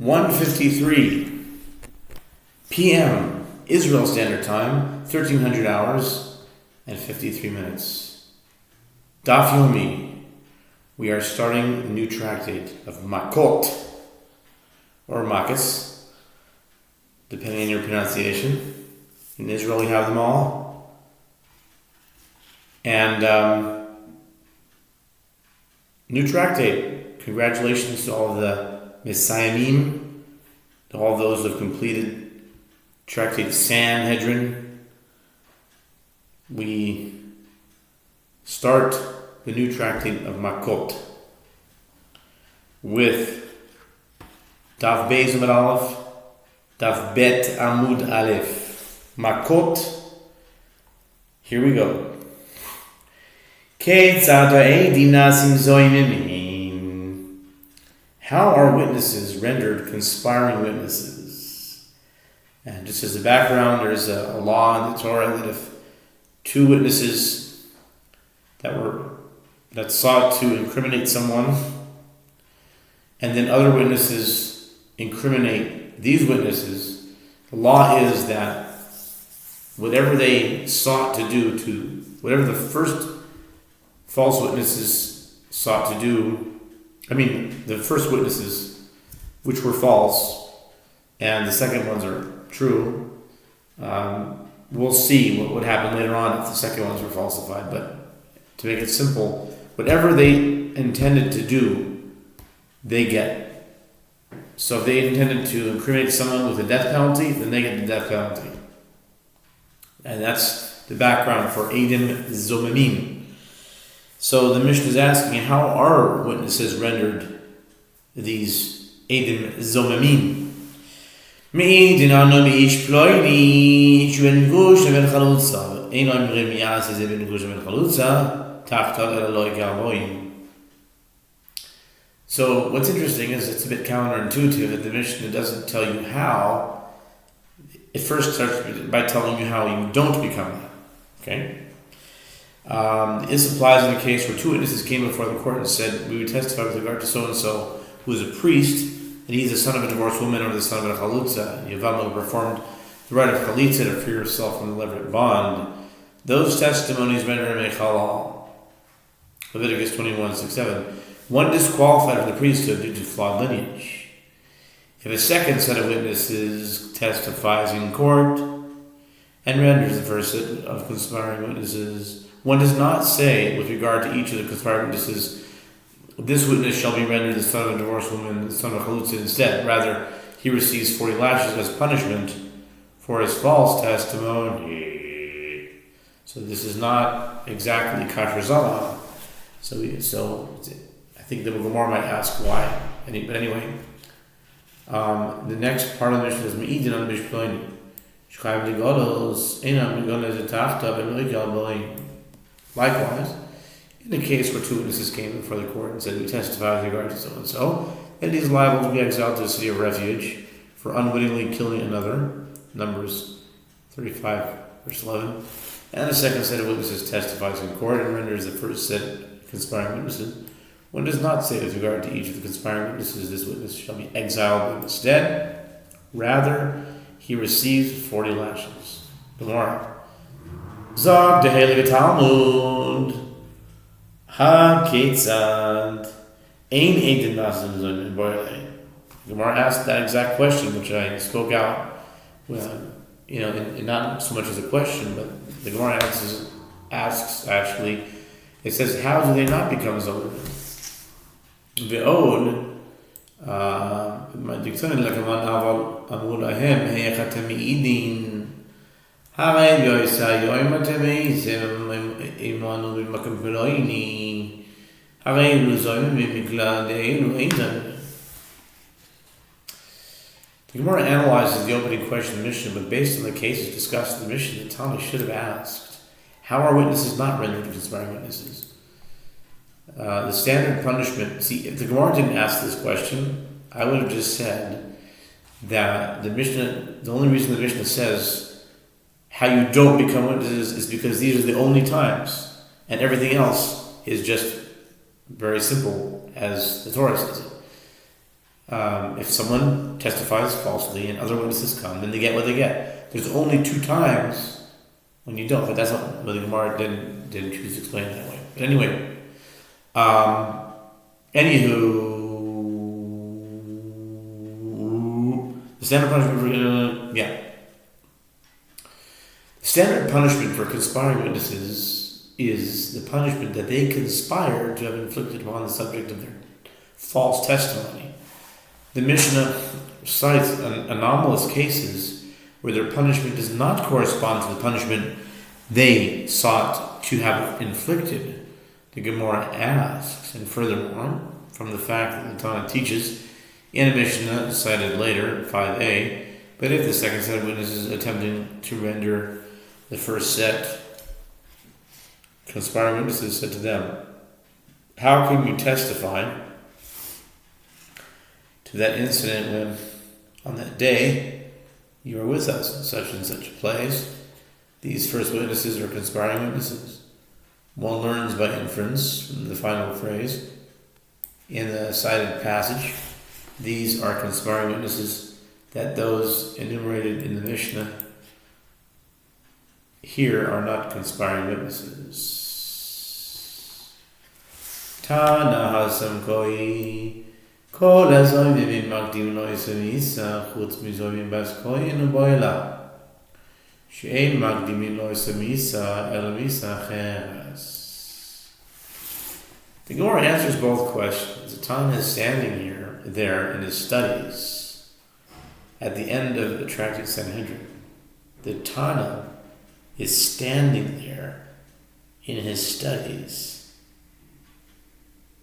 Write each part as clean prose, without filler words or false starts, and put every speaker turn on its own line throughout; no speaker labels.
1:53 p.m. Israel Standard Time, 1300 hours and 53 minutes. Daf Yomi. We are starting a new tractate of Makot, or Makos, depending on your pronunciation. In Israel we have them all. And new tractate. Congratulations to all of the Messiahim, to all those who have completed Tractate Sanhedrin. We start the new tractate of Makot with Daf Beis Amud Aleph, Daf Bet Amud Aleph. Makot. Here we go. How are witnesses rendered conspiring witnesses? And just as a background, there's a law in the Torah that if two witnesses that sought to incriminate someone, and then other witnesses incriminate these witnesses, the law is that whatever they sought to do, whatever the first false witnesses sought to do, the first witnesses, which were false, and the second ones are true, we'll see what would happen later on if the second ones were falsified. But to make it simple, whatever they intended to do, they get. So if they intended to incriminate someone with a death penalty, then they get the death penalty. And that's the background for Eidim Zomamim. So the Mishnah is asking, how are witnesses rendered, these Eidim Zomamim? Me'idin anu mi'ish ploini shuen gush ben chalutza eino imrim yas ze ben gush ben chalutza tachtal el loy gavoim. So what's interesting is it's a bit counterintuitive that the Mishnah doesn't tell you how. It first starts by telling you how you don't become that. Okay? This applies in a case where two witnesses came before the court and said, we would testify with regard to so-and-so who is a priest, and he's the son of a divorced woman or the son of a chalutza. Yavam performed the rite of chalitza to free herself from the levirate bond. Those testimonies render him a halal. Leviticus 21:6-7. One disqualified from the priesthood due to flawed lineage. If a second set of witnesses testifies in court and renders the first set of conspiring witnesses, one does not say, with regard to each of the conspiring witnesses, this witness shall be rendered the son of a divorced woman, the son of a chalutza instead. Rather, he receives 40 lashes as punishment for his false testimony. So this is not exactly kasher zala. So I think the Gemara might ask why. But anyway, the next part of the Mishnah is me'idin an bishploini. Shchayim ligodos einam ligodos etachta ben. Likewise, in a case where two witnesses came before the court and said, we testify with regard to so-and-so, and he is liable to be exiled to a city of refuge for unwittingly killing another, Numbers 35, verse 11, and the second set of witnesses testifies in court and renders the first set of conspiring witnesses, one does not say with regard to each of the conspiring witnesses, this witness shall be exiled instead. Rather, he receives 40 lashes. Gemara. Zog de Heilige Talmud Ha-ketzad Ein Eidim Nasim Zon in Boile. Gemara asked that exact question, which I spoke out, in not so much as a question, but the Gemara asks actually, it says, how do they not become Zolim? Ve'od Diktonin lekaman aval amru lahem heyech atem me'idin הרי יויסאיו מתמייסם אימנו במקום פלויני הרי לוזוים במקלע דאילו איתן. The Gemara analyzes the opening question of the Mishnah, but based on the cases discussed in the Mishnah, the Talmud should have asked, how are witnesses not rendered conspiring witnesses? The standard punishment, if the Gemara didn't ask this question, I would have just said that the only reason the Mishnah says how you don't become witnesses is because these are the only times, and everything else is just very simple as the Torah says it. If someone testifies falsely and other witnesses come, then they get what they get. There's only 2 times when you don't, but that's not, but the Gemara didn't choose to explain it that way. But anyway, anywho, the standard punishment the standard punishment for conspiring witnesses is the punishment that they conspire to have inflicted upon the subject of their false testimony. The Mishnah cites anomalous cases where their punishment does not correspond to the punishment they sought to have inflicted. The Gemara asks, and furthermore, from the fact that the Tana teaches in a Mishnah cited later, 5a, but if the second set of witnesses attempting to render the first set conspiring witnesses said to them, how can you testify to that incident when on that day you were with us in such and such a place? These first witnesses are conspiring witnesses. One learns by inference from the final phrase in the cited passage. These are conspiring witnesses that those enumerated in the Mishnah here are not conspiring witnesses. Tana hasam koi kol hazoyim makdim lo yisamisa chutz mizoyim bas koyin uboila she'ein makdimin lo yisamisa el misa cheres. The Gemara answers both questions. The Tana is standing there in his studies at the end of the tractate Sanhedrin. The Tana is standing there in his studies.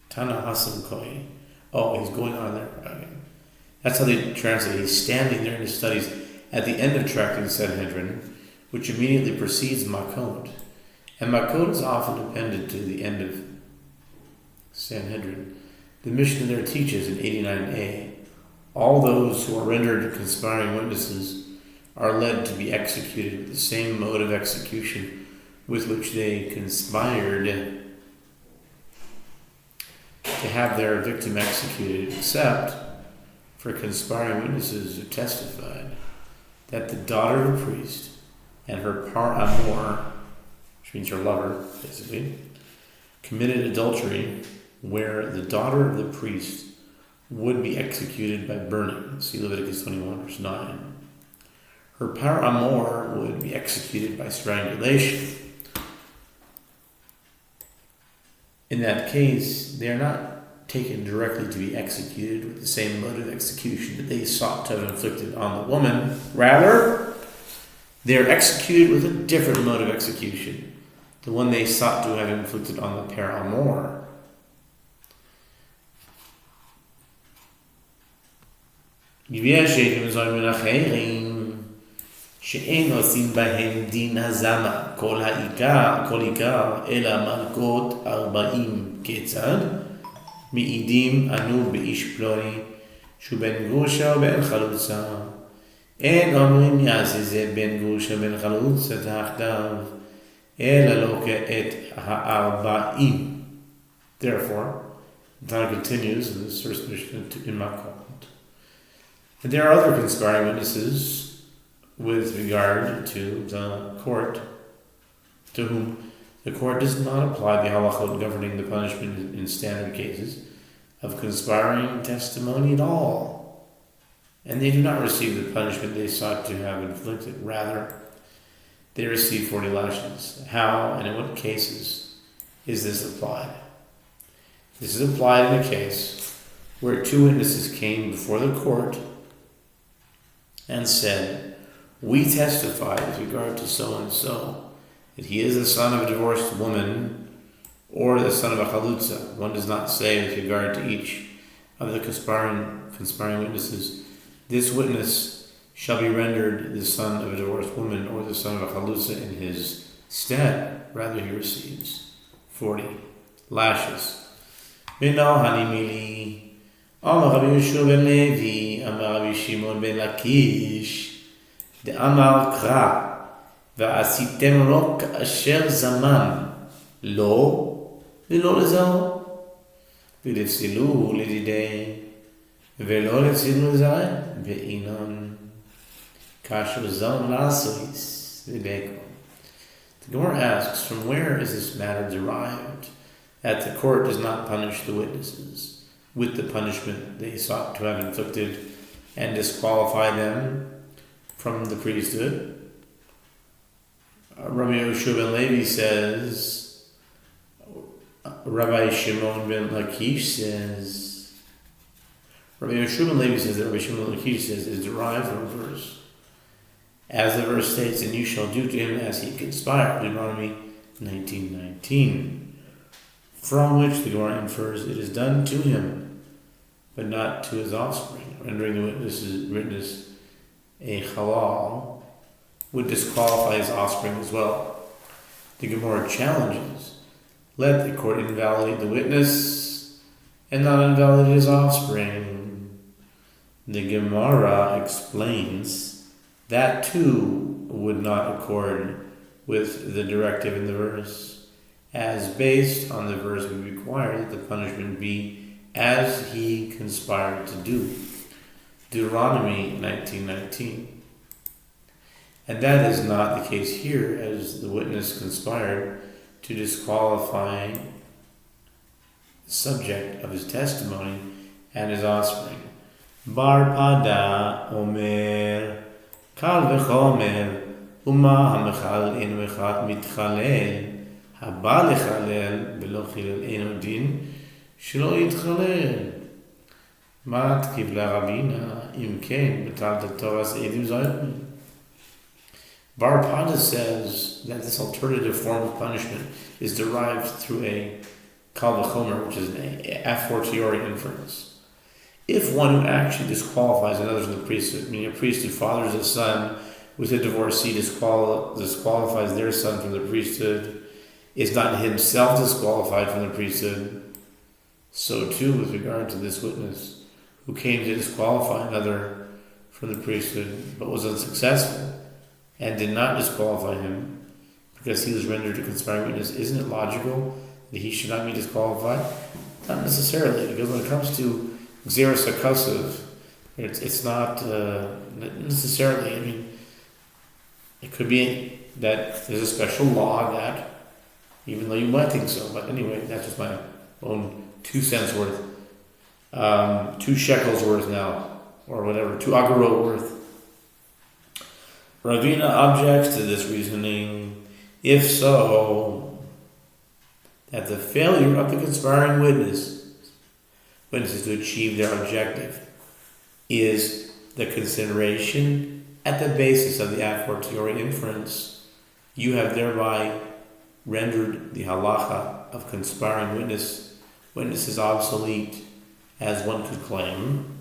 Tana hasam koi. Oh, he's going on there. Okay. That's how they translate it. He's standing there in his studies at the end of tractate Sanhedrin, which immediately precedes Makot. And Makot is often appended to the end of Sanhedrin. The Mishnah there teaches in 89a, all those who are rendered conspiring witnesses are led to be executed with the same mode of execution with which they conspired to have their victim executed, except for conspiring witnesses who testified that the daughter of a priest and her par amour, which means her lover, basically, committed adultery where the daughter of the priest would be executed by burning. See Leviticus 21, verse 9. Her par amour would be executed by strangulation. In that case, they are not taken directly to be executed with the same mode of execution that they sought to have inflicted on the woman. Rather, they are executed with a different mode of execution, the one they sought to have inflicted on the par amour. שאין עושים בהם דין הזמה כל עיקר אלא מלכות 40 כיצד מעידים אנו באיש פלוני שהוא בן גרושה או בן חלוצה אין אומרים יעשה זה בן גרושה בן חלוצה תחתיו אלא לא כעת 40. Therefore, the Torah continues in this first mission in Makot. And there are other conspiring witnesses with regard to the court, to whom the court does not apply the halachot governing the punishment in standard cases of conspiring testimony at all. And they do not receive the punishment they sought to have inflicted. Rather, they receive 40 lashes. How and in what cases is this applied? This is applied in a case where 2 witnesses came before the court and said, we testify with regard to so-and-so that he is the son of a divorced woman or the son of a chalutza. One does not say with regard to each of the conspiring witnesses, this witness shall be rendered the son of a divorced woman or the son of a chalutza in his stead. Rather, he receives 40 lashes. Bino hanimili, Amar Rabbi Yehoshua ben Levi, Amar Rabbi Shimon ben Lakish, דאמר קרא ועשיתם לו כאשר זמן לא ולא לזהו ולפסלו לדידי Velo letzidnu zayin ve'inon kasher zon lasois v'beko. The Gemara asks, from where is this matter derived that the court does not punish the witnesses with the punishment they sought to have inflicted and disqualify them from the priesthood? Rabbi Yehoshua ben Levi says, Rabbi Shimon ben Lakish says, Rabbi Yehoshua ben Levi says that Rabbi Shimon ben Lakish says is derived from a verse. As the verse states, and you shall do to him as he conspired, Deuteronomy 19:19, from which the Gemara infers it is done to him, but not to his offspring, rendering the witness a halal, would disqualify his offspring as well. The Gemara challenges, let the court invalidate the witness and not invalidate his offspring. The Gemara explains that too would not accord with the directive in the verse, as based on the verse we require that the punishment be as he conspired to do. Deuteronomy 19:19. And that is not the case here, as the witness conspired to disqualify the subject of his testimony and his offspring. Bar Pada Omer Kal v'chomer Uma hamechal eno echad mitchalel haba lechalel v'lo chilel eno din shelo yitchalel. Mat kivla Rabina im ken betal Torah's edu zaytmin. Bar Pada says that this alternative form of punishment is derived through a kal v'chomer, which is an a fortiori inference. If one who actually disqualifies another from the priesthood, meaning a priest who fathers a son with a divorcee disqualifies their son from the priesthood, is not himself disqualified from the priesthood, so too with regard to this witness who came to disqualify another from the priesthood but was unsuccessful and did not disqualify him because he was rendered a conspiring witness. Isn't it logical that he should not be disqualified? Not necessarily, because when it comes to Xeris HaKasav, it's not necessarily, I mean, it could be that there's a special law that, even though you might think so, but anyway, that's just my own 2 cents worth, 2 shekels worth now, or whatever, 2 agorot worth. Ravina objects to this reasoning, if so, that the failure of the conspiring witnesses to achieve their objective is the consideration at the basis of the a fortiori inference. You have thereby rendered the halacha of conspiring witnesses obsolete, as one could claim,